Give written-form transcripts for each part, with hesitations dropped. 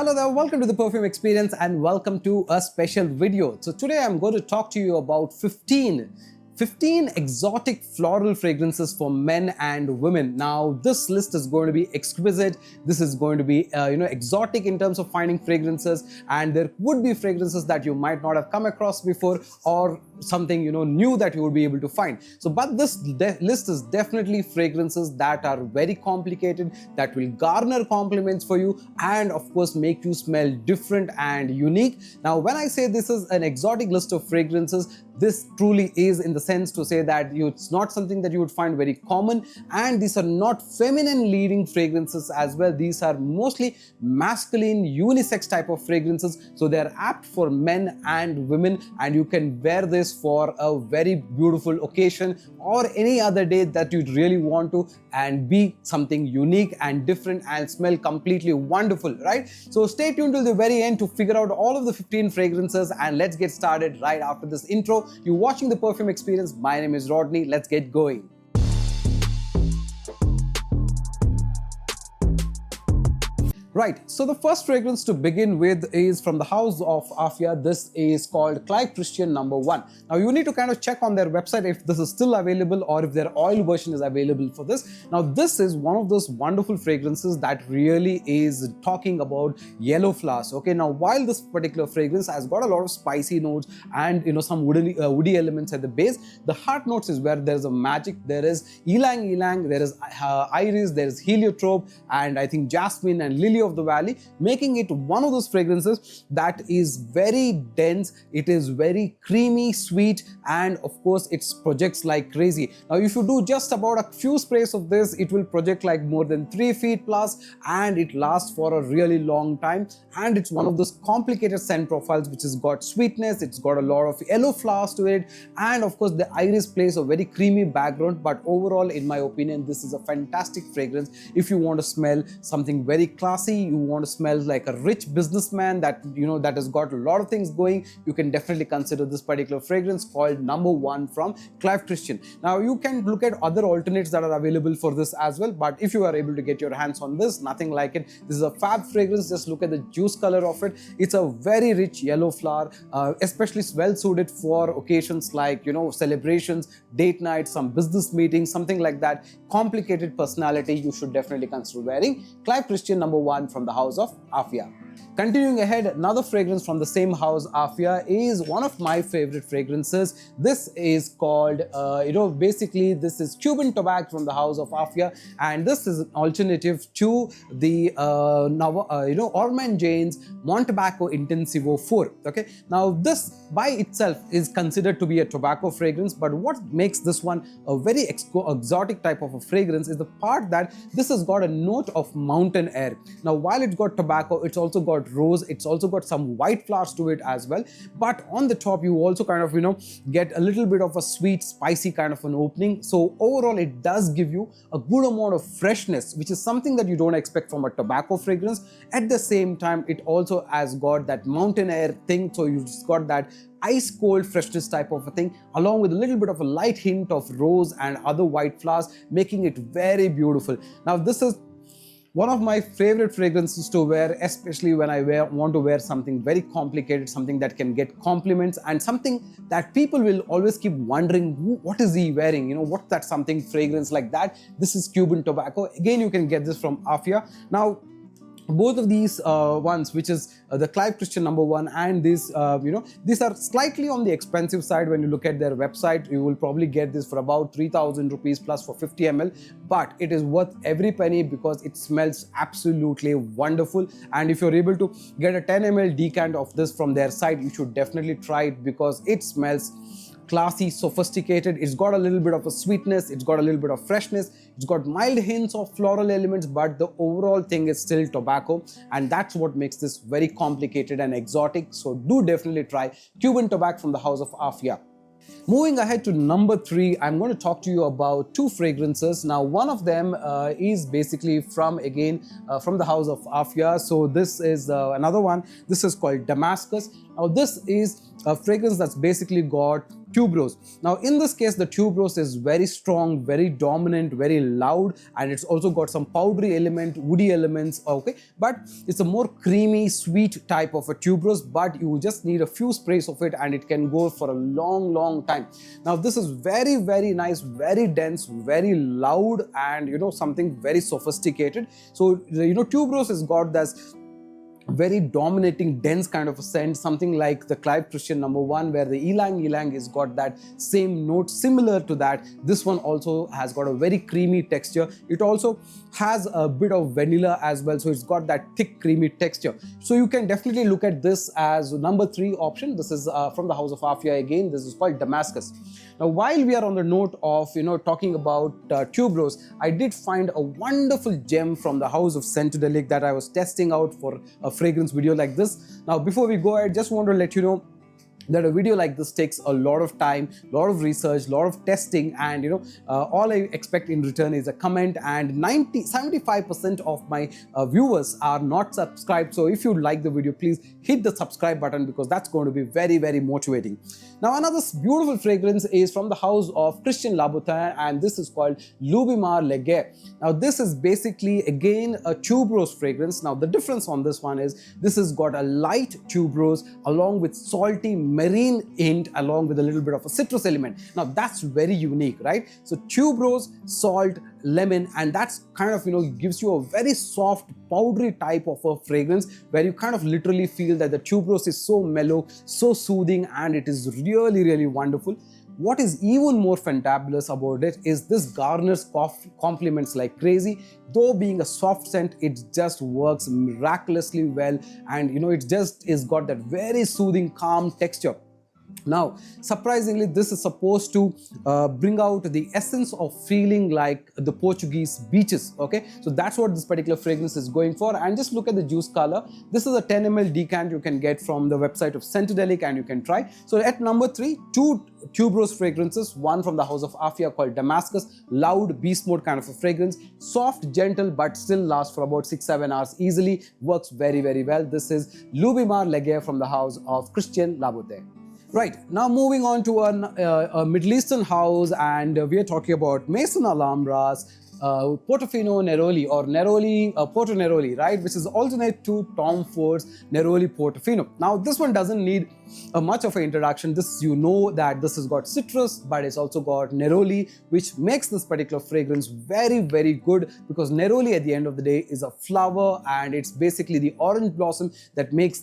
Hello there, welcome to the Perfume Experience and welcome to a special video. So today I'm going to talk to you about 15 exotic floral fragrances for men and women. Now this list is going to be exquisite. This is going to be exotic in terms of finding fragrances, and there would be fragrances that you might not have come across before or something new that you would be able to find. So but this list is definitely fragrances that are very complicated, that will garner compliments for you and of course make you smell different and unique. Now when I say this is an exotic list of fragrances, this truly is in the sense to say that it's not something that you would find very common, and these are not feminine leading fragrances as well. These are mostly masculine unisex type of fragrances, so they are apt for men and women, and you can wear this for a very beautiful occasion or any other day that you really want to, and be something unique and different and smell completely wonderful, right? So stay tuned till the very end to figure out all of the 15 fragrances, and let's get started right after this intro. You're watching the Perfume Experience. My name is Rodney. Let's get going. Right, so the first fragrance to begin with is from the house of Afia. This is called Clive Christian No. 1. Now you need to kind of check on their website if this is still available or if their oil version is available for this. Now this is one of those wonderful fragrances that really is talking about yellow flowers. Okay, now while this particular fragrance has got a lot of spicy notes and some woody elements at the base, the heart notes is where there's a magic. There is ylang ylang, there is iris, there is heliotrope, and I think jasmine and lily of the valley, making it one of those fragrances that is very dense. It is very creamy, sweet, and of course it projects like crazy. Now if you do just about a few sprays of this, it will project like more than 3 feet plus, and it lasts for a really long time. And it's one of those complicated scent profiles which has got sweetness, it's got a lot of yellow flowers to it, and of course the iris plays a very creamy background. But overall, in my opinion, this is a fantastic fragrance if you want to smell something very classy, you want to smell like a rich businessman that that has got a lot of things going. You can definitely consider this particular fragrance called No. 1 from Clive Christian. Now you can look at other alternates that are available for this as well, but if you are able to get your hands on this, nothing like it. This is a fab fragrance. Just look at the juice color of it. It's a very rich yellow flower, especially well suited for occasions like celebrations, date nights, some business meetings, something like that. Complicated personality, you should definitely consider wearing Clive Christian No. 1 from the house of Afia. Continuing ahead, another fragrance from the same house, Afia, is one of my favorite fragrances. This is called, basically this is Cuban tobacco from the house of Afia, and this is an alternative to the Orman Jane's Montebaco Intensivo 4. Okay, now this by itself is considered to be a tobacco fragrance, but what makes this one a very exotic type of a fragrance is the part that this has got a note of mountain air. Now while it's got tobacco, it's also got rose, it's also got some white flowers to it as well, but on the top you also kind of get a little bit of a sweet spicy kind of an opening. So overall it does give you a good amount of freshness, which is something that you don't expect from a tobacco fragrance. At the same time, it also has got that mountain air thing, so you've just got that ice cold freshness type of a thing, along with a little bit of a light hint of rose and other white flowers, making it very beautiful. Now this is one of my favorite fragrances to wear, especially when I want to wear something very complicated, something that can get compliments, and something that people will always keep wondering, what is he wearing? What's that something fragrance like that? This is Cuban tobacco. Again, you can get this from Afia. Now, both of these ones, which is the Clive Christian No. 1 and this, these are slightly on the expensive side. When you look at their website, you will probably get this for about 3,000 rupees plus for 50 ml, but it is worth every penny because it smells absolutely wonderful. And if you're able to get a 10 ml decant of this from their site, you should definitely try it because it smells classy, sophisticated. It's got a little bit of a sweetness, it's got a little bit of freshness, it's got mild hints of floral elements, but the overall thing is still tobacco, and that's what makes this very complicated and exotic. So do definitely try Cuban tobacco from the house of Afia. Moving ahead to number 3, I'm going to talk to you about 2 fragrances. Now one of them is basically from the house of Afia. So this is another one. This is called Damascus. Now this is a fragrance that's basically got tuberose. Now in this case, the tuberose is very strong, very dominant, very loud, and it's also got some powdery element, woody elements, okay, but it's a more creamy, sweet type of a tuberose, but you just need a few sprays of it and it can go for a long time. Now this is very nice, very dense, very loud, and something very sophisticated. So tuberose has got this very dominating, dense kind of a scent, something like the Clive Christian number 1, where the ylang ylang has got that same note. Similar to that, this one also has got a very creamy texture. It also has a bit of vanilla as well, so it's got that thick creamy texture. So you can definitely look at this as number 3 option. This is from the house of Afia again. This is called Damascus. Now, while we are on the note of talking about tuberose, I did find a wonderful gem from the house of Scentadelic that I was testing out for a fragrance video like this. Now, before we go ahead, just want to let you know that a video like this takes a lot of time, a lot of research, a lot of testing, and all I expect in return is a comment. And 75% of my viewers are not subscribed, so if you like the video, please hit the subscribe button, because that's going to be very motivating. Now another beautiful fragrance is from the house of Christian Louboutin, and this is called Lubimar Leger. Now this is basically again a tuberose fragrance. Now the difference on this one is this has got a light tuberose along with salty marine hint, along with a little bit of a citrus element. Now that's very unique, right? So tuberose, salt, lemon, and that's kind of gives you a very soft, powdery type of a fragrance, where you kind of literally feel that the tuberose is so mellow, so soothing, and it is really wonderful. What is even more fantabulous about it is this garners compliments like crazy. Though being a soft scent, it just works miraculously well, and it just is got that very soothing, calm texture. Now, surprisingly, this is supposed to bring out the essence of feeling like the Portuguese beaches, okay? So that's what this particular fragrance is going for. And just look at the juice color. This is a 10 ml decant you can get from the website of Scentadelic, and you can try. So at number 3, 2 tuberose fragrances, one from the house of Afia called Damascus, loud beast mode kind of a fragrance, soft, gentle, but still lasts for about 6-7 hours easily, works very well. This is Lubimar Leger from the house of Christian Louboutin. Right, now moving on to a Middle Eastern house, and we are talking about Maison Alhambra's Portofino Neroli, or Neroli, Porto Neroli, right, which is alternate to Tom Ford's Neroli Portofino. Now this one doesn't need much of an introduction. This, that this has got citrus, but it's also got Neroli, which makes this particular fragrance very good, because Neroli at the end of the day is a flower, and it's basically the orange blossom that gives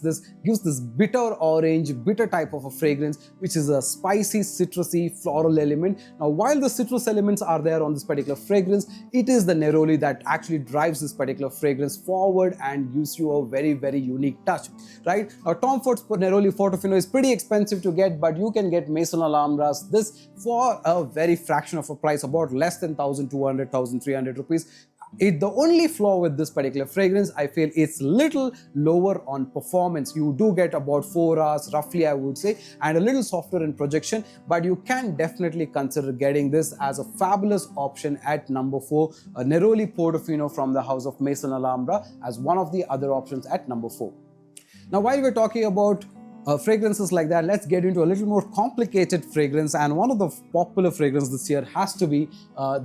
this bitter orange, bitter type of a fragrance, which is a spicy, citrusy, floral element. Now while the citrus elements are there on this particular fragrance, it is the Neroli that actually drives this particular fragrance forward and gives you a very unique touch, right? Now Tom Ford's Neroli Portofino is pretty expensive to get, but you can get Maison Alhambra's this for a very fraction of a price, about less than 1,200, 1,300 rupees. The only flaw with this particular fragrance, I feel, it's little lower on performance. You do get about 4 hours roughly, I would say, and a little softer in projection, but you can definitely consider getting this as a fabulous option at number 4, a Neroli Portofino from the house of Maison Alhambra, as one of the other options at number 4. Now while we're talking about fragrances like that, let's get into a little more complicated fragrance, and one of the popular fragrances this year has to be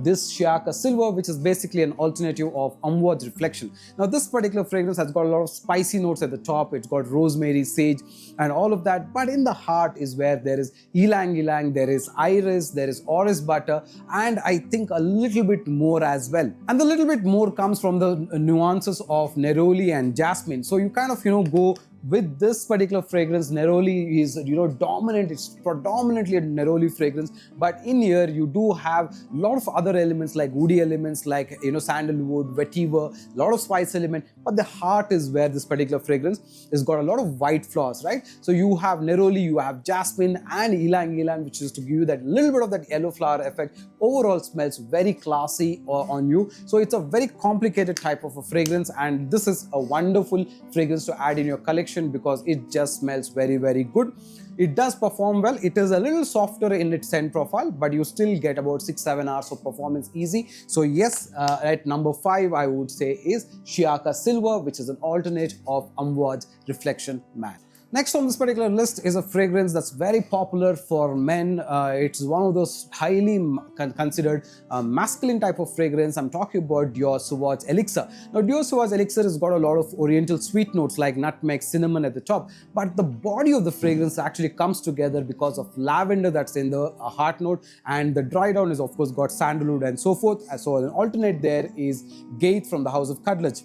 this Shiaka Silver, which is basically an alternative of Amouage Reflection. Now this particular fragrance has got a lot of spicy notes at the top, it's got rosemary, sage, and all of that, but in the heart is where there is ylang ylang, there is iris, there is orris butter, and I think a little bit more as well. And the little bit more comes from the nuances of Neroli and Jasmine. So you kind of go with this particular fragrance. Neroli is dominant, it's predominantly a Neroli fragrance, but in here you do have a lot of other elements like woody elements, like sandalwood, vetiver, a lot of spice element, but the heart is where this particular fragrance has got a lot of white flowers, right? So you have Neroli, you have Jasmine, and ylang ylang, which is to give you that little bit of that yellow flower effect. Overall smells very classy on you. So it's a very complicated type of a fragrance, and this is a wonderful fragrance to add in your collection, because it just smells very good. It does perform well. It is a little softer in its scent profile, but you still get about 6-7 hours of performance easy. So yes, at number 5 I would say is Shiaka Silver, which is an alternate of Amouage Reflection Matte. Next on this particular list is a fragrance that's very popular for men. It's one of those highly considered masculine type of fragrance. I'm talking about Dior Sauvage Elixir. Now, Dior Sauvage Elixir has got a lot of oriental sweet notes like nutmeg, cinnamon at the top, but the body of the fragrance actually comes together because of lavender that's in the heart note, and the dry down is of course got sandalwood and so forth. So an alternate there is Gate from the house of Cutledge.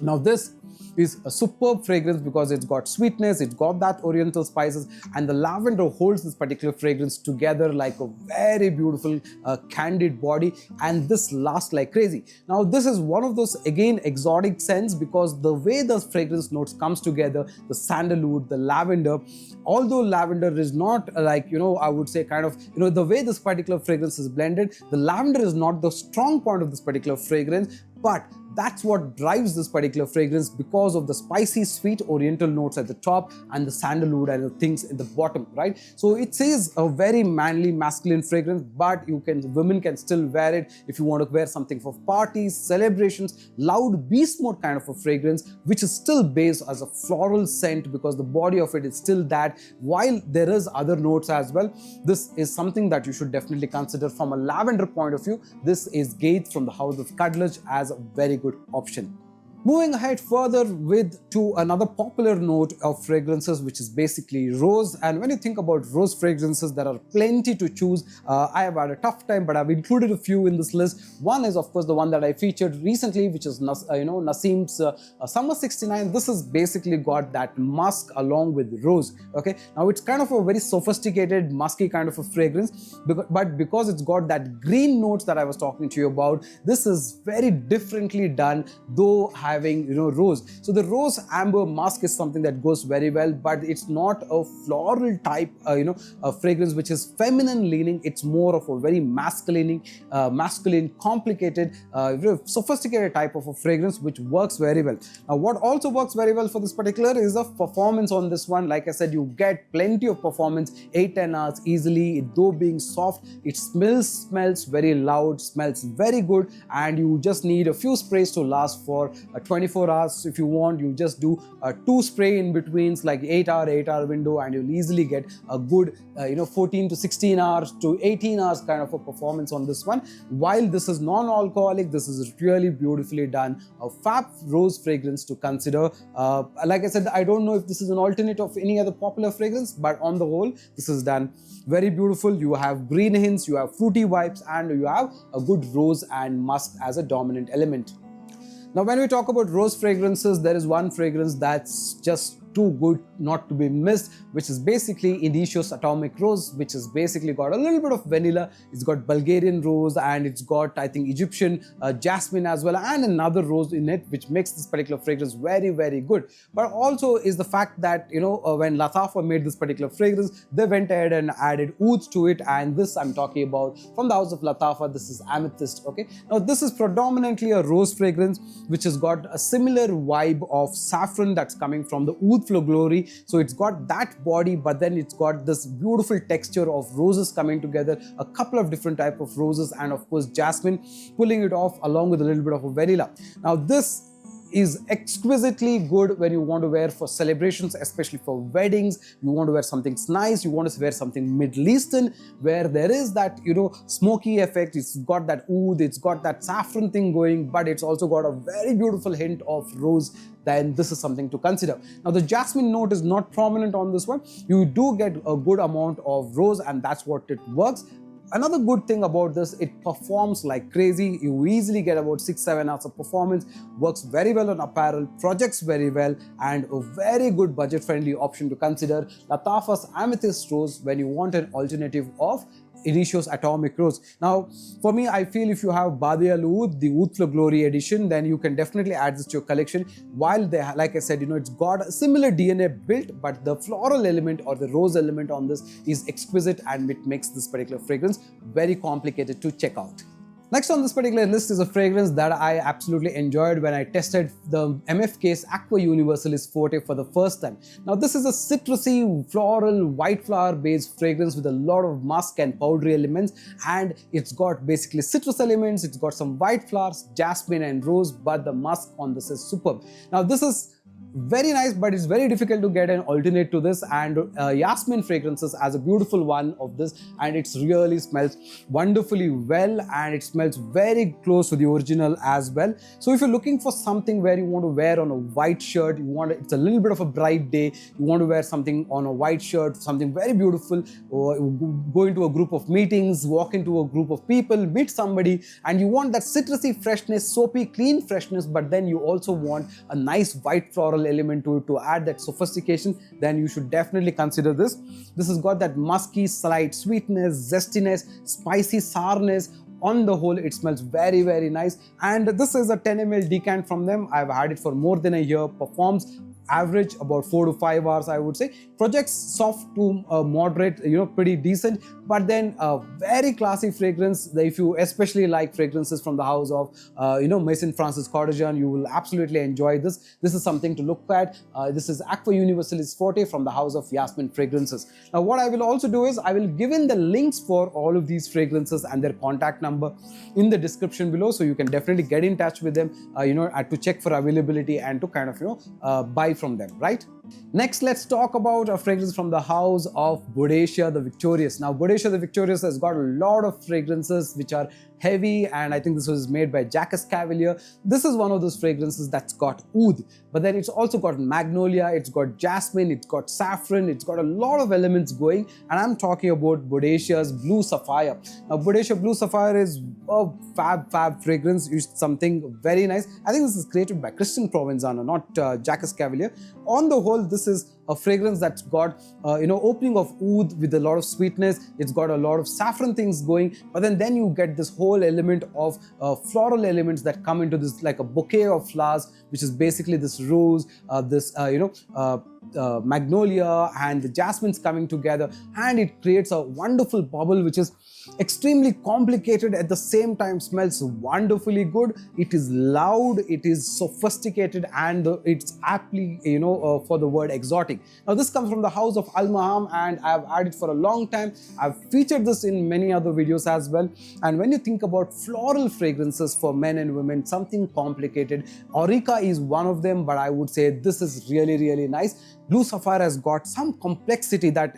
Now this is a superb fragrance because it's got sweetness, it's got that oriental spices, and the lavender holds this particular fragrance together like a very beautiful candid body, and this lasts like crazy. Now this is one of those again exotic scents because the way the fragrance notes comes together, the sandalwood, the lavender, although lavender is not like, I would say kind of, the way this particular fragrance is blended, the lavender is not the strong point of this particular fragrance, but that's what drives this particular fragrance because of the spicy, sweet oriental notes at the top and the sandalwood and the things at the bottom, right? So it is a very manly, masculine fragrance, but women can still wear it if you want to wear something for parties, celebrations, loud beast mode kind of a fragrance, which is still based as a floral scent because the body of it is still that, while there is other notes as well. This is something that you should definitely consider from a lavender point of view. This is Gate from the house of Cutledge as a very good option. Moving ahead further to another popular note of fragrances, which is basically rose. And when you think about rose fragrances, there are plenty to choose. I have had a tough time, but I've included a few in this list. One is, of course, the one that I featured recently, which is Nassim's Summer 69. This has basically got that musk along with rose. Okay, now it's kind of a very sophisticated, musky kind of a fragrance, but because it's got that green notes that I was talking to you about, this is very differently done, though having rose. So the rose amber musk is something that goes very well, but it's not a floral type a fragrance which is feminine leaning. It's more of a very masculine, complicated, sophisticated type of a fragrance which works very well. Now what also works very well for this particular is the performance on this one. Like I said, you get plenty of performance, 8-10 hours easily. Though being soft, it smells very loud, smells very good, and you just need a few sprays to last for 24 hours. If you want, you just do 2 spray in betweens, like 8-hour window, and you'll easily get a good 14 to 16 hours to 18 hours kind of a performance on this one. While this is non-alcoholic, this is really beautifully done, a fab rose fragrance to consider. Like I said, I don't know if this is an alternate of any other popular fragrance, but on the whole, this is done very beautiful. You have green hints, you have fruity vibes, and you have a good rose and musk as a dominant element. Now, when we talk about rose fragrances, there is one fragrance that's just too good not to be missed, which is basically Initios Atomic Rose, which has basically got a little bit of vanilla. It's got Bulgarian rose, and it's got, I think, Egyptian jasmine as well, and another rose in it, which makes this particular fragrance very, very good. But also is the fact that, when Latafa made this particular fragrance, they went ahead and added oud to it, and this I'm talking about from the house of Latafa. This is Amethyst. Okay, now this is predominantly a rose fragrance, which has got a similar vibe of saffron that's coming from the oud flow glory. So it's got that body, but then it's got this beautiful texture of roses coming together, a couple of different type of roses, and of course jasmine pulling it off along with a little bit of a vanilla. Now this is exquisitely good when you want to wear for celebrations, especially for weddings. You want to wear something nice, you want to wear something Middle Eastern where there is that smoky effect. It's got that oud, it's got that saffron thing going, but it's also got a very beautiful hint of rose. Then this is something to consider. Now the jasmine note is not prominent on this one. You do get a good amount of rose, and that's what it works. Another good thing about this, it performs like crazy. You easily get about 6-7 hours of performance, works very well on apparel, projects very well, and a very good budget-friendly option to consider. Latafa's Amethyst Rose when you want an alternative of Initios Atomic Rose. Now, for me, I feel if you have Badi Al Oud, the Oud Flow Glory edition, then you can definitely add this to your collection. While they, like I said, it's got a similar DNA built, but the floral element or the rose element on this is exquisite, and it makes this particular fragrance very complicated to check out. Next on this particular list is a fragrance that I absolutely enjoyed when I tested the MFK's Aqua Universalis Forte for the first time. Now this is a citrusy, floral, white flower based fragrance with a lot of musk and powdery elements, and it's got basically citrus elements, it's got some white flowers, jasmine and rose, but the musk on this is superb. Now this is very nice, but it's very difficult to get an alternate to this, and Yasmin Fragrances has a beautiful one of this, and it really smells wonderfully well, and it smells very close to the original as well. So if you're looking for something where you want to wear on a white shirt, it's a little bit of a bright day, you want to wear something on a white shirt, something very beautiful, or go into a group of meetings, walk into a group of people, meet somebody, and you want that citrusy freshness, soapy, clean freshness, but then you also want a nice white floral element to add that sophistication, then you should definitely consider this. This has got that musky, slight sweetness, zestiness, spicy sourness. On the whole, it smells very, very nice. And this is a 10 ml decant from them. I've had it for more than a year. Performs average about 4 to 5 hours, I would say. Projects soft to moderate, pretty decent, but then a very classy fragrance. If you especially like fragrances from the house of Mavin Perfumery, you will absolutely enjoy this. This is something to look at. This is Aqua Universalis Forte from the house of Yasmin Fragrances. Now what I will also do is I will give in the links for all of these fragrances and their contact number in the description below, so you can definitely get in touch with them to check for availability and to kind of buy from them, right? Next, let's talk about a fragrance from the house of Bodacia the Victorious. Now, Bodacia the Victorious has got a lot of fragrances which are heavy, and I think this was made by Jacques Cavalier. This is one of those fragrances that's got oud, but then it's also got magnolia, it's got jasmine, it's got saffron, it's got a lot of elements going, and I'm talking about Bodacia's Blue Sapphire. Now, Bodacia Blue Sapphire is a fab fragrance. It's something very nice. I think this is created by Christian Provenzano, not Jacques Cavalier. On the whole, this is a fragrance that's got opening of oud with a lot of sweetness. It's got a lot of saffron things going, but then you get this whole element of floral elements that come into this, like a bouquet of flowers, which is basically this rose, magnolia and the jasmines coming together, and it creates a wonderful bubble which is extremely complicated, at the same time smells wonderfully good. It is loud, it is sophisticated, and it's aptly for the word exotic. Now this comes from the house of Maham, and I've had it for a long time. I've featured this in many other videos as well. And when you think about floral fragrances for men and women, something complicated, Aurica is one of them, but I would say this is really nice. Blue Sapphire has got some complexity that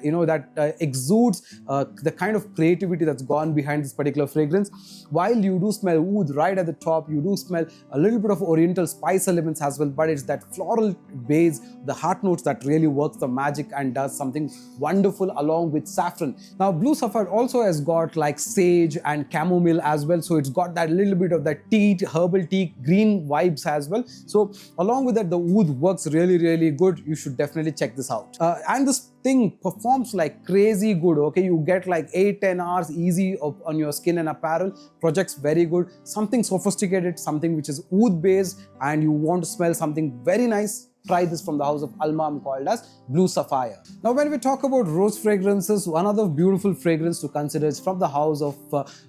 exudes the kind of creativity that's gone behind this particular fragrance. While you do smell oud right at the top, you do smell a little bit of oriental spice elements as well, but it's that floral base, the heart notes, that really works the magic and does something wonderful along with saffron. Now Blue Sapphire also has got like sage and chamomile as well, so it's got that little bit of that tea, herbal tea, green vibes as well. So along with that, the oud works really good. You should definitely check this out. And this thing performs like crazy good. Okay, you get like 8-10 hours easy on your skin and apparel. Projects very good. Something sophisticated, something which is oud based, and you want to smell something very nice, try this from the house of Maham called as Blue Sapphire. Now when we talk about rose fragrances, one other beautiful fragrance to consider is from the house of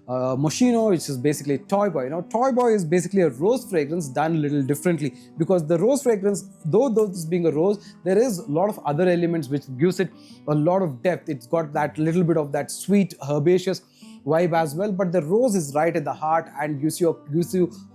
Moschino, which is basically Toy Boy. Now Toy Boy is basically a rose fragrance done a little differently, because the rose fragrance, though this being a rose, there is a lot of other elements which gives it a lot of depth. It's got that little bit of that sweet herbaceous vibe as well, but the rose is right at the heart and gives you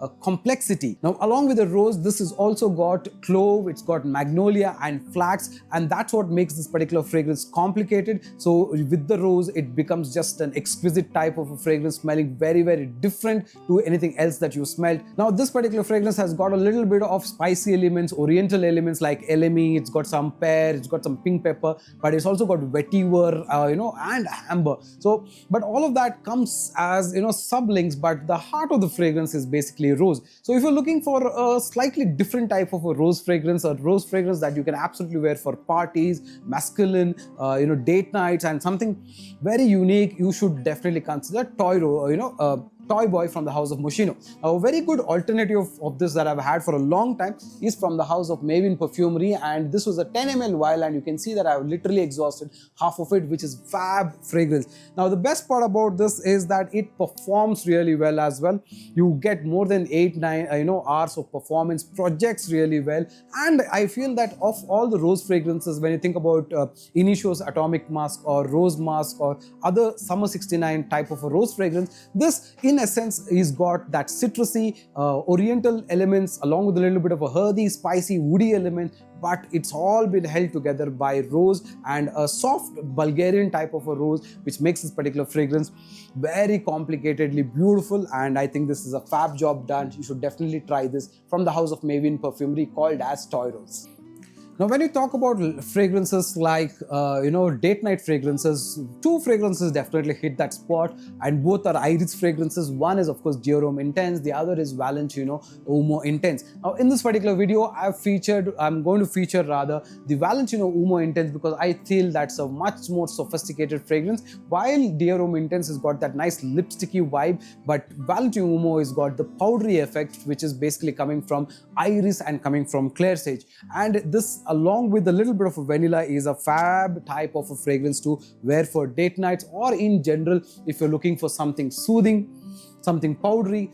a complexity. Now along with the rose, this has also got clove, it's got magnolia and flax, and that's what makes this particular fragrance complicated. So with the rose, it becomes just an exquisite type of a fragrance, smelling very different to anything else that you smelled. Now this particular fragrance has got a little bit of spicy elements, oriental elements like elemi, it's got some pear, it's got some pink pepper, but it's also got vetiver, and amber. So but all of that comes as sublinks, but the heart of the fragrance is basically rose. So if you're looking for a slightly different type of a rose fragrance that you can absolutely wear for parties, masculine, date nights, and something very unique, you should definitely consider Toy Boy from the house of Moschino. A very good alternative of this that I've had for a long time is from the house of Mavin Perfumery, and this was a 10 ml vial, and you can see that I've literally exhausted half of it, which is fab fragrance. Now the best part about this is that it performs really well as well. You get more than 8-9 hours of performance, projects really well, and I feel that of all the rose fragrances, when you think about Initio's Atomic Musk or Rose Musk or other Summer 69 type of a rose fragrance, this in in essence, he's got that citrusy, oriental elements along with a little bit of a earthy, spicy, woody element, but it's all been held together by rose and a soft Bulgarian type of a rose, which makes this particular fragrance very complicatedly beautiful. And I think this is a fab job done. You should definitely try this from the house of Mavin Perfumery, called as Toy Rose. Now, when you talk about fragrances like, date night fragrances, two fragrances definitely hit that spot, and both are iris fragrances. One is, of course, Dior Intense, the other is Valentino Uomo Intense. Now, in this particular video, I'm going to feature the Valentino Uomo Intense, because I feel that's a much more sophisticated fragrance. While Dior Intense has got that nice lipsticky vibe, but Valentino Uomo has got the powdery effect, which is basically coming from iris and coming from clair sage. And this, along with a little bit of a vanilla, is a fab type of a fragrance to wear for date nights, or in general if you're looking for something soothing, something powdery,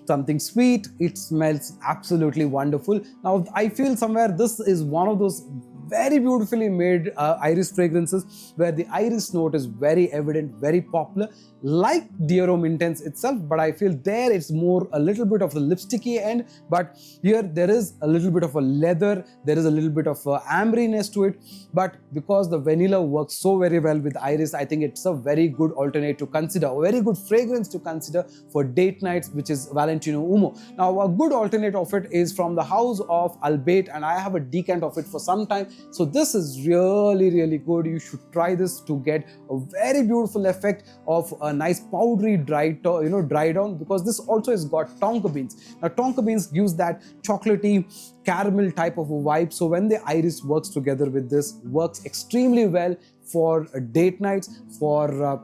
something sweet. It smells absolutely wonderful. Now, I feel somewhere this is one of those very beautifully made iris fragrances where the iris note is very evident, very popular, like Dior Intense itself, but I feel there it's more a little bit of the lipsticky end, but here there is a little bit of a leather, there is a little bit of ambriness to it. But because the vanilla works so very well with iris, I think it's a very good alternate to consider, a very good fragrance to consider for date nights, which is Valentino Uomo. Now, a good alternate of it is from the house of Albait, and I have a decant of it for some time. So this is really good. You should try this to get a very beautiful effect of a nice powdery dry down, because this also has got tonka beans. Now, tonka beans gives that chocolatey caramel type of a vibe. So when the iris works together with this, works extremely well for date nights, for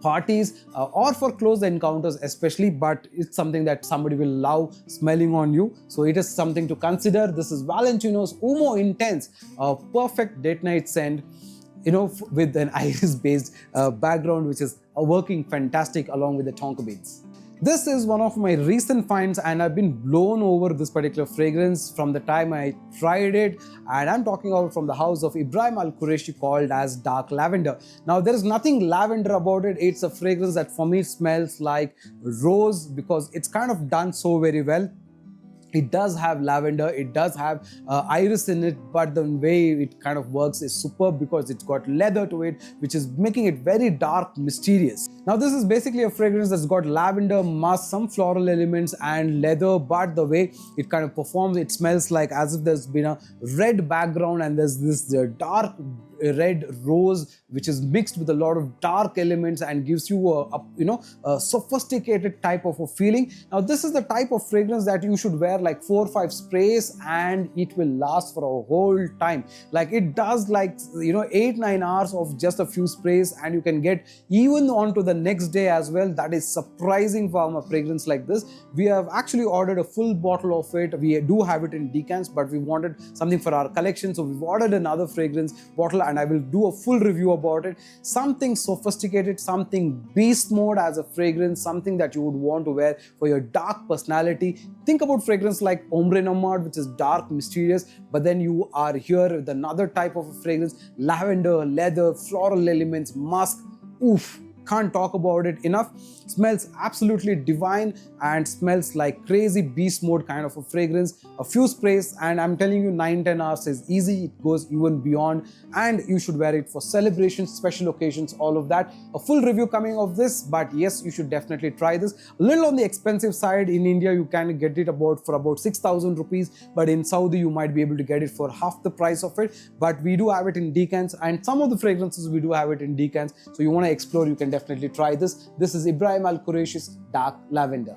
parties, or for close encounters especially, but it's something that somebody will love smelling on you. So it is something to consider. This is Valentino's Uomo Intense, a perfect date night scent, with an iris based background, which is working fantastic along with the tonka beans. This is one of my recent finds, and I've been blown over this particular fragrance from the time I tried it. And I'm talking about from the house of Ibrahim Al Qureshi, called as Dark Lavender. Now, there is nothing lavender about it. It's a fragrance that for me smells like rose, because it's kind of done so very well. It does have lavender, it does have iris in it, but the way it kind of works is superb, because it's got leather to it, which is making it very dark, mysterious. Now, this is basically a fragrance that's got lavender, musk, some floral elements and leather, but the way it kind of performs, it smells like as if there's been a red background and there's this dark red rose, which is mixed with a lot of dark elements and gives you a sophisticated type of a feeling. Now, this is the type of fragrance that you should wear like 4 or 5 sprays, and it will last for a whole time. Like, it does 8-9 hours of just a few sprays, and you can get even on to the next day as well. That is surprising for a fragrance like this. We have actually ordered a full bottle of it. We do have it in decants, but we wanted something for our collection, so we've ordered another fragrance bottle, and I will do a full review about it. Something sophisticated, something beast mode as a fragrance, something that you would want to wear for your dark personality. Think about fragrance like Ombre Nomad, which is dark, mysterious, but then you are here with another type of a fragrance, lavender, leather, floral elements, musk. Oof, can't talk about it enough. Smells absolutely divine and smells like crazy beast mode kind of a fragrance. A few sprays, and I'm telling you, 9-10 hours is easy. It goes even beyond, and you should wear it for celebrations, special occasions, all of that. A full review coming of this, but yes, you should definitely try this. A little on the expensive side. In India, you can get it for about 6,000 rupees, but in Saudi, you might be able to get it for half the price of it. But we do have it in decants, and some of the fragrances we do have it in decants. So you want to explore, you can definitely try this. This is Ibrahim Al Qureshi's Dark Lavender.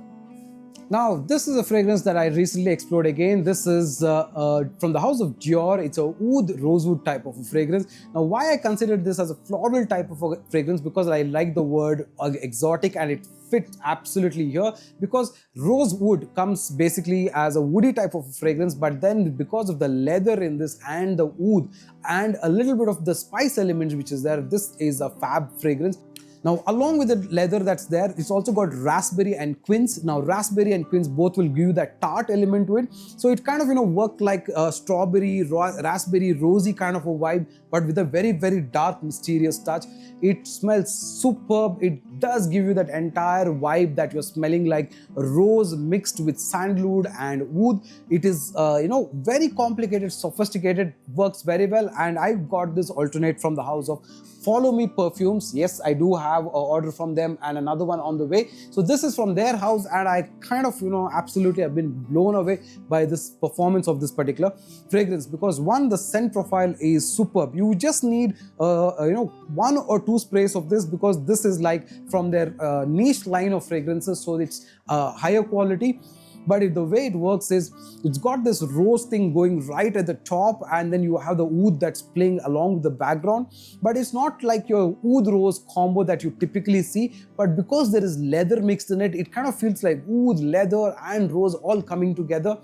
Now, this is a fragrance that I recently explored again. This is from the house of Dior. It's a oud rosewood type of a fragrance. Now, why I considered this as a floral type of a fragrance? Because I like the word exotic, and it fits absolutely here, because rosewood comes basically as a woody type of a fragrance, but then because of the leather in this and the oud and a little bit of the spice elements which is there, this is a fab fragrance. Now, along with the leather that's there, it's also got raspberry and quince. Now, raspberry and quince both will give you that tart element to it. So it kind of, work like a strawberry, raspberry, rosy kind of a vibe, but with a very, very dark, mysterious touch. It smells superb. It does give you that entire vibe that you're smelling like rose mixed with sandalwood and oud. It is, very complicated, sophisticated, works very well. And I got this alternate from the house of Follow Me Perfumes. Yes, I do have an order from them and another one on the way. So this is from their house, and I kind of, absolutely have been blown away by this performance of this particular fragrance, because one, the scent profile is superb. You just need, one or two sprays of this, because this is like from their niche line of fragrances, so it's higher quality. But the way it works is, it's got this rose thing going right at the top, and then you have the oud that's playing along with the background. But it's not like your oud rose combo that you typically see, but because there is leather mixed in it, it kind of feels like oud, leather and rose all coming together.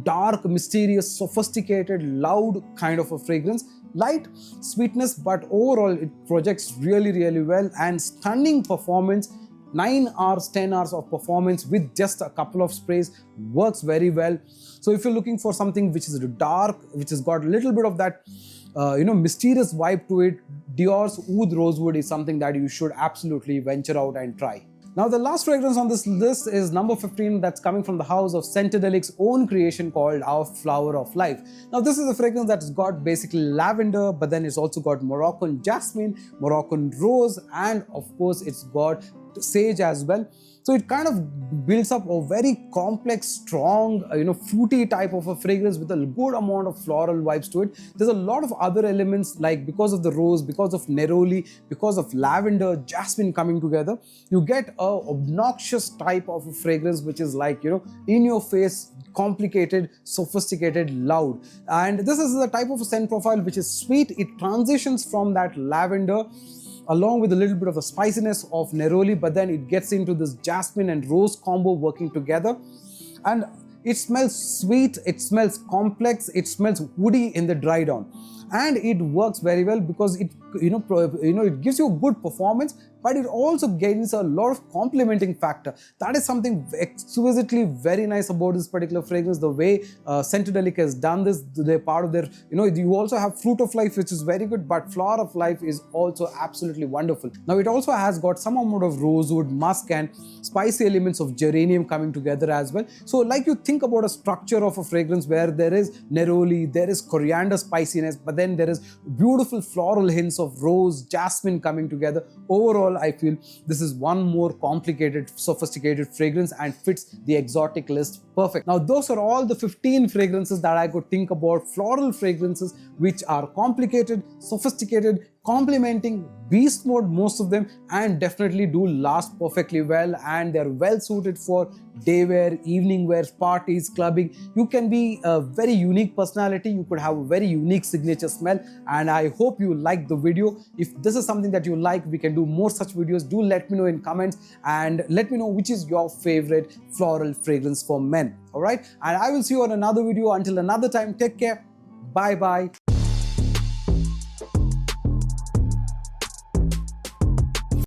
Dark, mysterious, sophisticated, loud kind of a fragrance. Light sweetness, but overall it projects really, really well, and stunning performance. 9 hours, 10 hours of performance with just a couple of sprays works very well. So if you're looking for something which is dark, which has got a little bit of that, mysterious vibe to it, Dior's Oud Rosewood is something that you should absolutely venture out and try. Now, the last fragrance on this list is number 15, that's coming from the house of Scentedelic's own creation called Our Flower of Life. Now, this is a fragrance that's got basically lavender, but then it's also got Moroccan jasmine, Moroccan rose, and of course, it's got sage as well. So it kind of builds up a very complex, strong, fruity type of a fragrance with a good amount of floral vibes to it. There's a lot of other elements, like because of the rose, because of neroli, because of lavender, jasmine coming together, you get a obnoxious type of a fragrance which is like, in your face, complicated, sophisticated, loud. And this is the type of a scent profile which is sweet. It transitions from that lavender along with a little bit of the spiciness of neroli, but then it gets into this jasmine and rose combo working together. And it smells sweet, it smells complex, it smells woody in the dry down. And it works very well because it, it gives you a good performance, but it also gains a lot of complementing factor. That is something exquisitely very nice about this particular fragrance. The way Scentedelic has done this, they're part of their, you also have Fruit of Life, which is very good, but Flower of Life is also absolutely wonderful. Now, it also has got some amount of rosewood, musk, and spicy elements of geranium coming together as well. So, like you think about a structure of a fragrance where there is neroli, there is coriander spiciness, but then there is beautiful floral hints of rose, jasmine coming together. Overall, I feel this is one more complicated, sophisticated fragrance and fits the exotic list perfect. Now, those are all the 15 fragrances that I could think about, floral fragrances which are complicated, sophisticated, complementing, beast mode most of them, and definitely do last perfectly well, and they're well suited for day wear, evening wear, parties, clubbing. You can be a very unique personality, you could have a very unique signature smell, and I hope you liked the video. If this is something that you like, we can do more such videos. Do let me know in comments and let me know which is your favorite floral fragrance for men. Alright, and I will see you on another video. Until another time, take care. Bye bye.